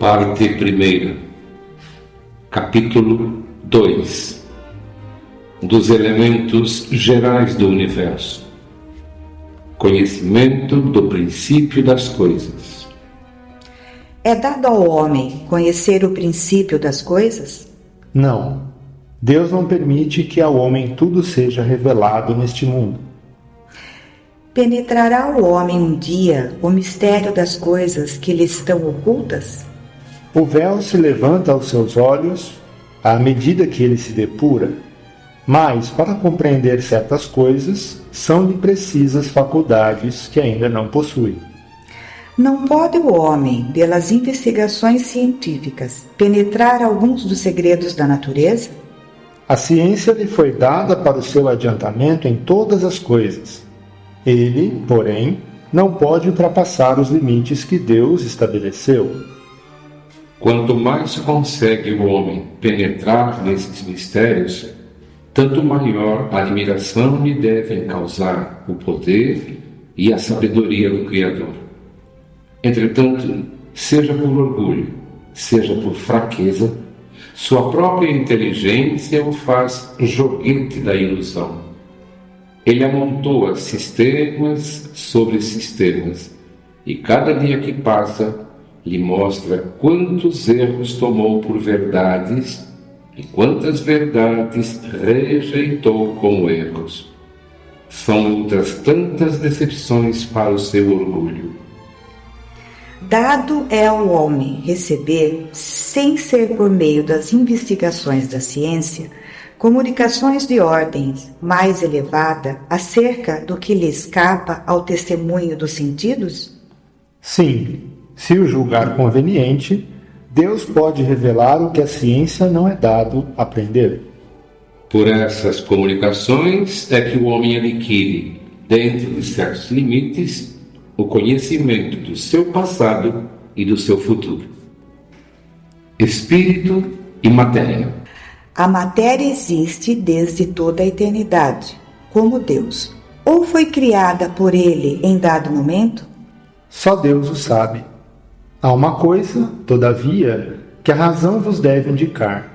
Parte 1. Capítulo 2. Dos elementos gerais do universo. Conhecimento do princípio das coisas. É dado ao homem conhecer o princípio das coisas? Não. Deus não permite que ao homem tudo seja revelado neste mundo. Penetrará o homem um dia o mistério das coisas que lhe estão ocultas? O véu se levanta aos seus olhos à medida que ele se depura, mas para compreender certas coisas são-lhe precisas faculdades que ainda não possui. Não pode o homem, pelas investigações científicas, penetrar alguns dos segredos da natureza? A ciência lhe foi dada para o seu adiantamento em todas as coisas. Ele, porém, não pode ultrapassar os limites que Deus estabeleceu. Quanto mais consegue o homem penetrar nesses mistérios, tanto maior a admiração lhe devem causar o poder e a sabedoria do Criador. Entretanto, seja por orgulho, seja por fraqueza, sua própria inteligência o faz joguete da ilusão. Ele amontoa sistemas sobre sistemas, e cada dia que passa lhe mostra quantos erros tomou por verdades e quantas verdades rejeitou como erros. São outras tantas decepções para o seu orgulho. Dado é ao homem receber, sem ser por meio das investigações da ciência, comunicações de ordens mais elevada acerca do que lhe escapa ao testemunho dos sentidos? Sim, se o julgar conveniente, Deus pode revelar o que a ciência não é dado aprender. Por essas comunicações é que o homem adquire, dentro de certos limites, o conhecimento do seu passado e do seu futuro. Espírito e matéria. A matéria existe desde toda a eternidade, como Deus. Ou foi criada por Ele em dado momento? Só Deus o sabe. Há uma coisa, todavia, que a razão vos deve indicar.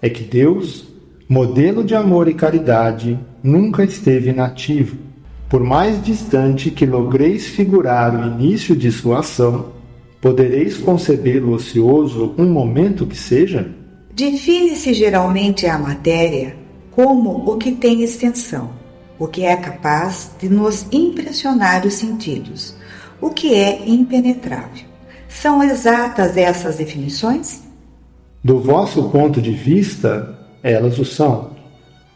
É que Deus, modelo de amor e caridade, nunca esteve inativo. Por mais distante que logreis figurar o início de sua ação, podereis concebê-lo ocioso um momento que seja? Define-se geralmente a matéria como o que tem extensão, o que é capaz de nos impressionar os sentidos, o que é impenetrável. São exatas essas definições? Do vosso ponto de vista, elas o são,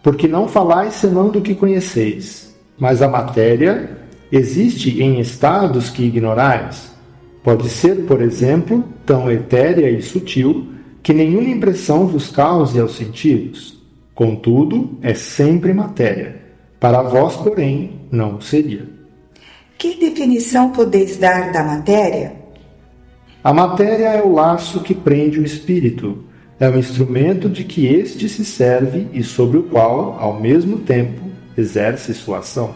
porque não falais senão do que conheceis, mas a matéria existe em estados que ignorais. Pode ser, por exemplo, tão etérea e sutil que nenhuma impressão vos cause aos sentidos. Contudo, é sempre matéria. Para vós, porém, não o seria. Que definição podeis dar da matéria? A matéria é o laço que prende o espírito. É o instrumento de que este se serve e sobre o qual, ao mesmo tempo, exerce sua ação.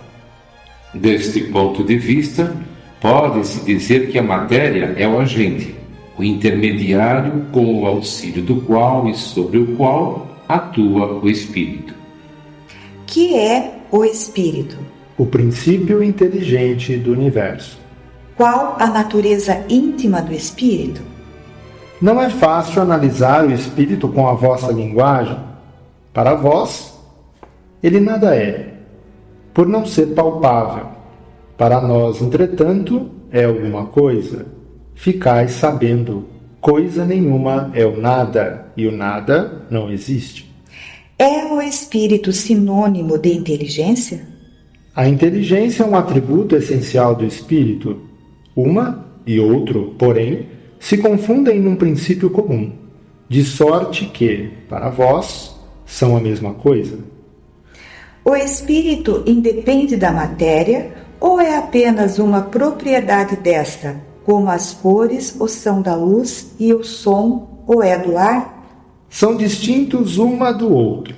Deste ponto de vista, pode-se dizer que a matéria é o agente, o intermediário com o auxílio do qual e sobre o qual atua o espírito. Que é o espírito? O princípio inteligente do universo. Qual a natureza íntima do espírito? Não é fácil analisar o espírito com a vossa linguagem. Para vós, ele nada é, por não ser palpável. Para nós, entretanto, é alguma coisa. Ficais sabendo, coisa nenhuma é o nada, e o nada não existe. É o espírito sinônimo de inteligência? A inteligência é um atributo essencial do espírito. Uma e outro, porém, se confundem num princípio comum, de sorte que, para vós, são a mesma coisa. O espírito independe da matéria ou é apenas uma propriedade desta, como as cores o são da luz e o som o é do ar? São distintos uma do outro,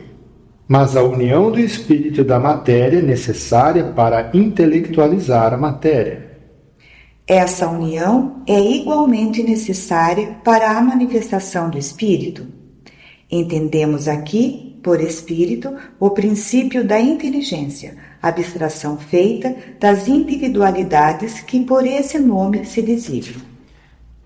mas a união do espírito e da matéria é necessária para intelectualizar a matéria. Essa união é igualmente necessária para a manifestação do Espírito. Entendemos aqui, por Espírito, o princípio da inteligência, abstração feita das individualidades que por esse nome se designam.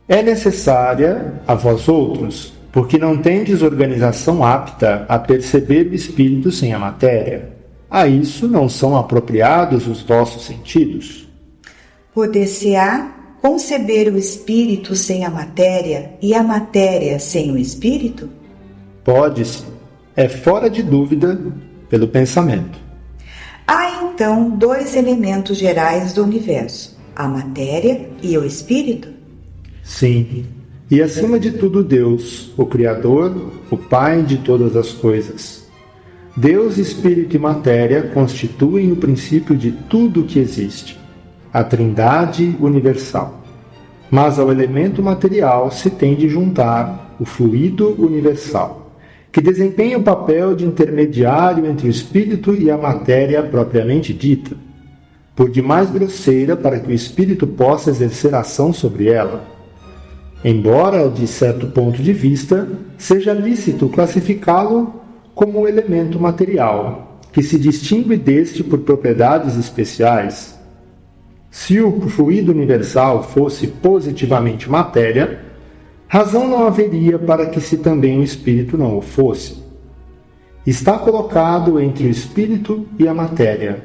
É necessária a vós outros, porque não tendes organização apta a perceber o Espírito sem a matéria. A isso não são apropriados os vossos sentidos. Poder-se-á conceber o Espírito sem a matéria e a matéria sem o Espírito? Pode-se, é fora de dúvida, pelo pensamento. Há então dois elementos gerais do universo, a matéria e o Espírito? Sim, e acima de tudo Deus, o Criador, o Pai de todas as coisas. Deus, Espírito e matéria constituem o princípio de tudo o que existe, a Trindade universal. Mas ao elemento material se tem de juntar o fluido universal, que desempenha o papel de intermediário entre o espírito e a matéria propriamente dita, por demais grosseira para que o espírito possa exercer ação sobre ela. Embora, de certo ponto de vista, seja lícito classificá-lo como um elemento material, que se distingue deste por propriedades especiais. Se o fluido universal fosse positivamente matéria, razão não haveria para que se também o espírito não o fosse. Está colocado entre o espírito e a matéria.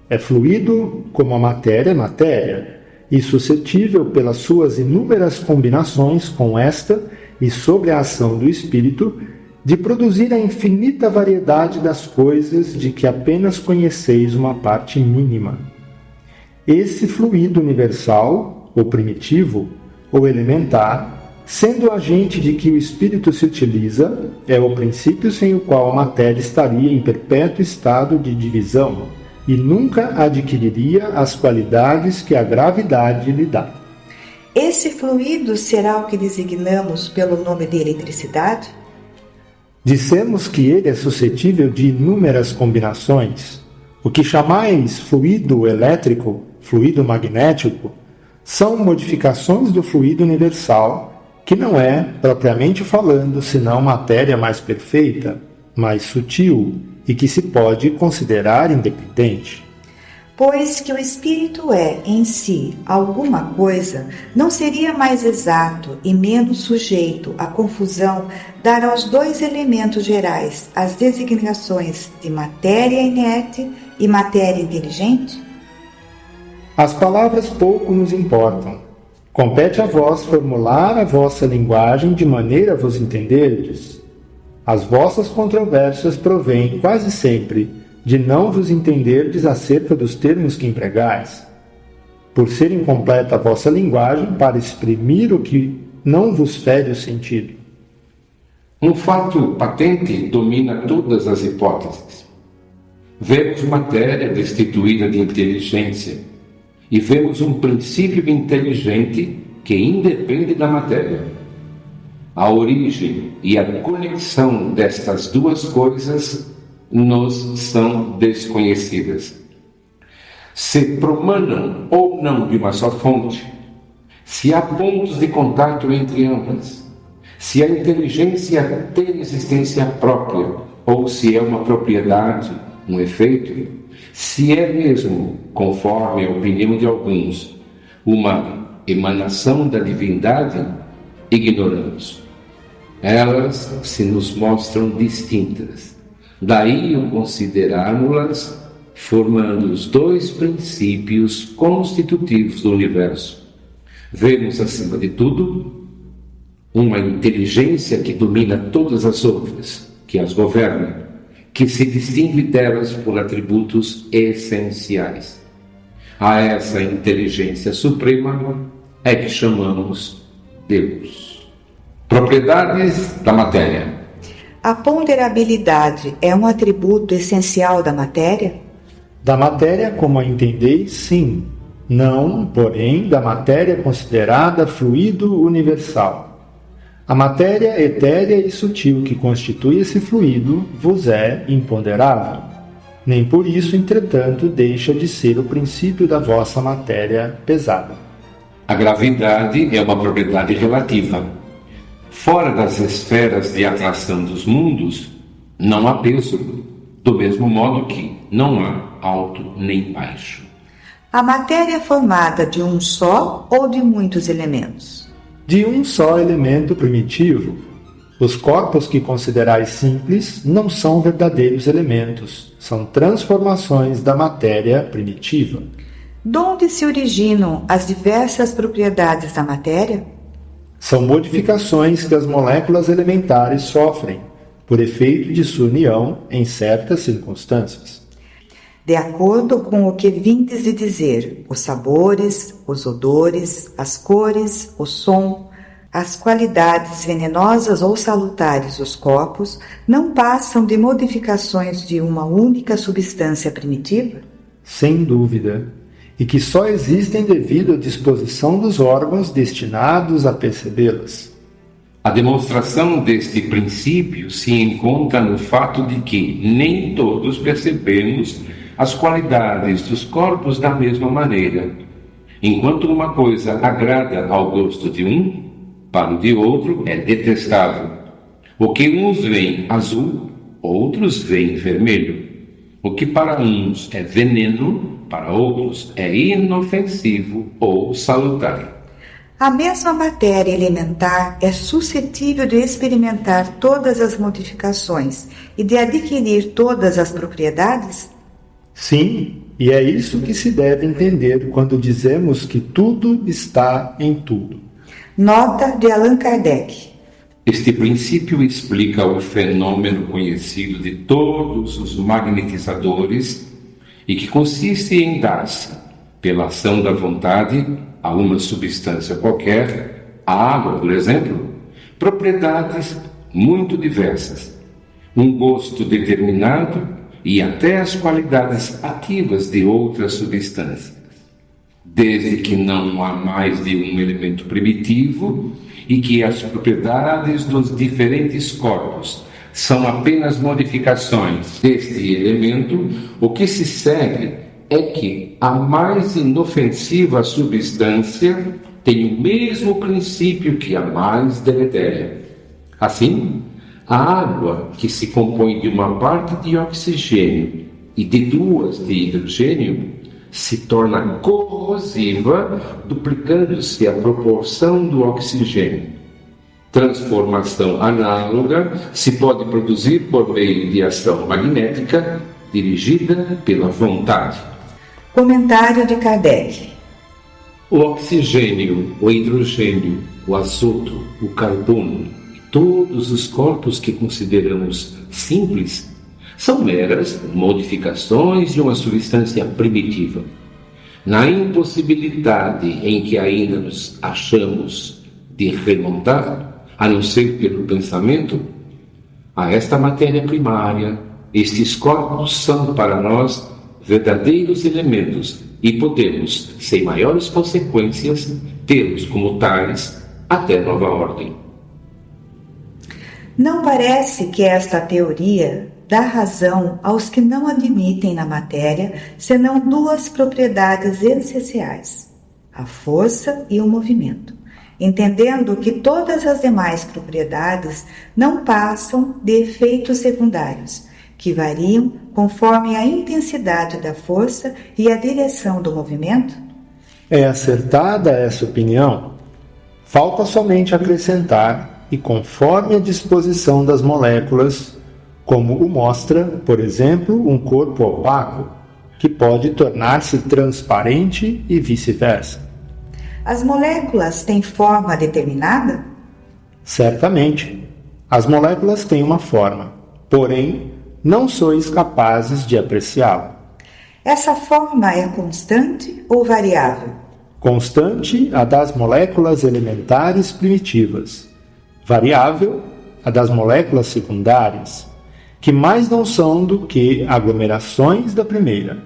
É fluido como a matéria é matéria, e suscetível pelas suas inúmeras combinações com esta e sobre a ação do espírito, de produzir a infinita variedade das coisas de que apenas conheceis uma parte mínima. Esse fluido universal, ou primitivo, ou elementar, sendo o agente de que o espírito se utiliza, é o princípio sem o qual a matéria estaria em perpétuo estado de divisão e nunca adquiriria as qualidades que a gravidade lhe dá. Esse fluido será o que designamos pelo nome de eletricidade? Dissemos que ele é suscetível de inúmeras combinações. O que chamais fluido elétrico, fluido magnético, são modificações do fluido universal, que não é, propriamente falando, senão matéria mais perfeita, mais sutil e que se pode considerar independente. Pois que o espírito é, em si, alguma coisa, não seria mais exato e menos sujeito à confusão dar aos dois elementos gerais as designações de matéria inerte e matéria inteligente? As palavras pouco nos importam. Compete a vós formular a vossa linguagem de maneira a vos entenderdes. As vossas controvérsias provêm, quase sempre, de não vos entenderdes acerca dos termos que empregais, por ser incompleta a vossa linguagem para exprimir o que não vos fere o sentido. Um fato patente domina todas as hipóteses. Vemos matéria destituída de inteligência e vemos um princípio inteligente que independe da matéria. A origem e a conexão destas duas coisas nos são desconhecidas. Se promanam ou não de uma só fonte, se há pontos de contato entre ambas, se a inteligência tem existência própria ou se é uma propriedade, um efeito, se é mesmo, conforme a opinião de alguns, uma emanação da divindade, ignoramos. Elas se nos mostram distintas. Daí o considerarmos-las formando os dois princípios constitutivos do universo. Vemos, acima de tudo, uma inteligência que domina todas as outras, que as governa, que se distingue delas por atributos essenciais. A essa inteligência suprema é que chamamos Deus. Propriedades da matéria. A ponderabilidade é um atributo essencial da matéria? Da matéria, como a entendeis, sim. Não, porém, da matéria considerada fluido universal. A matéria etérea e sutil que constitui esse fluido vos é imponderável. Nem por isso, entretanto, deixa de ser o princípio da vossa matéria pesada. A gravidade é uma propriedade relativa. Fora das esferas de atração dos mundos, não há peso, do mesmo modo que não há alto nem baixo. A matéria é formada de um só ou de muitos elementos? De um só elemento primitivo. Os corpos que considerais simples não são verdadeiros elementos, são transformações da matéria primitiva. De onde se originam as diversas propriedades da matéria? São modificações que as moléculas elementares sofrem, por efeito de sua união em certas circunstâncias. De acordo com o que vindes de dizer, os sabores, os odores, as cores, o som, as qualidades venenosas ou salutares dos corpos não passam de modificações de uma única substância primitiva? Sem dúvida, e que só existem devido à disposição dos órgãos destinados a percebê-las. A demonstração deste princípio se encontra no fato de que nem todos percebemos as qualidades dos corpos da mesma maneira. Enquanto uma coisa agrada ao gosto de um, para o de outro é detestável. O que uns veem azul, outros veem vermelho. O que para uns é veneno, para outros é inofensivo ou salutar. A mesma matéria elementar é suscetível de experimentar todas as modificações e de adquirir todas as propriedades? Sim, e é isso que se deve entender quando dizemos que tudo está em tudo. Nota de Allan Kardec. Este princípio explica o fenômeno conhecido de todos os magnetizadores e que consiste em dar-se, pela ação da vontade, a uma substância qualquer, a água, por exemplo, propriedades muito diversas, um gosto determinado e até as qualidades ativas de outras substâncias. Desde que não há mais de um elemento primitivo e que as propriedades dos diferentes corpos são apenas modificações deste elemento, o que se segue é que a mais inofensiva substância tem o mesmo princípio que a mais deletéria. Assim, a água, que se compõe de uma parte de oxigênio e de duas de hidrogênio, se torna corrosiva, duplicando-se a proporção do oxigênio. Transformação análoga se pode produzir por meio de ação magnética dirigida pela vontade. Comentário de Kardec. O oxigênio, o hidrogênio, o azoto, o carbono e todos os corpos que consideramos simples são meras modificações de uma substância primitiva. Na impossibilidade em que ainda nos achamos de remontar, a não ser pelo pensamento, a esta matéria primária, estes corpos são para nós verdadeiros elementos e podemos, sem maiores consequências, tê-los como tais até nova ordem. Não parece que esta teoria dá razão aos que não admitem na matéria senão duas propriedades essenciais, a força e o movimento, entendendo que todas as demais propriedades não passam de efeitos secundários, que variam conforme a intensidade da força e a direção do movimento? É acertada essa opinião? Falta somente acrescentar, e conforme a disposição das moléculas, como o mostra, por exemplo, um corpo opaco, que pode tornar-se transparente e vice-versa. As moléculas têm forma determinada? Certamente. As moléculas têm uma forma, porém, não sois capazes de apreciá-la. Essa forma é constante ou variável? Constante, a das moléculas elementares primitivas. Variável, a das moléculas secundárias, que mais não são do que aglomerações da primeira,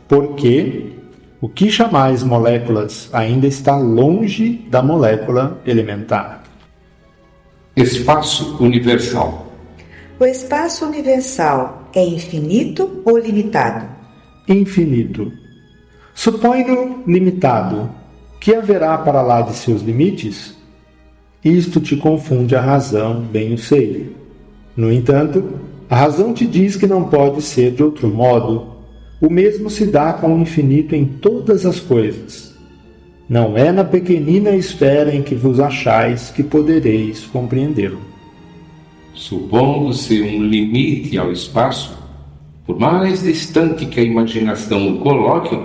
porque o que chamais moléculas ainda está longe da molécula elementar. Espaço universal. O espaço universal é infinito ou limitado? Infinito. Supõe-no limitado, Que haverá para lá de seus limites? Isto te confunde a razão, bem o sei. No entanto, a razão te diz que não pode ser de outro modo. O mesmo se dá com o infinito em todas as coisas. Não é na pequenina esfera em que vos achais que podereis compreendê-lo. Supondo-se um limite ao espaço, por mais distante que a imaginação o coloque,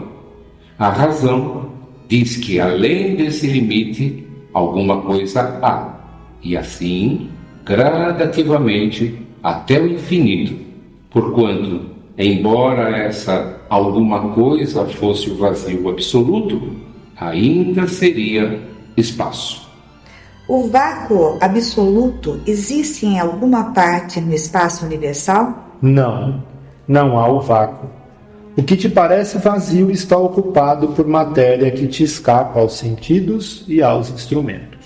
a razão diz que além desse limite alguma coisa há, e assim, gradativamente, até o infinito, porquanto, embora essa alguma coisa fosse o vazio absoluto, ainda seria espaço. O vácuo absoluto existe em alguma parte no espaço universal? Não há o vácuo. O que te parece vazio está ocupado por matéria que te escapa aos sentidos e aos instrumentos.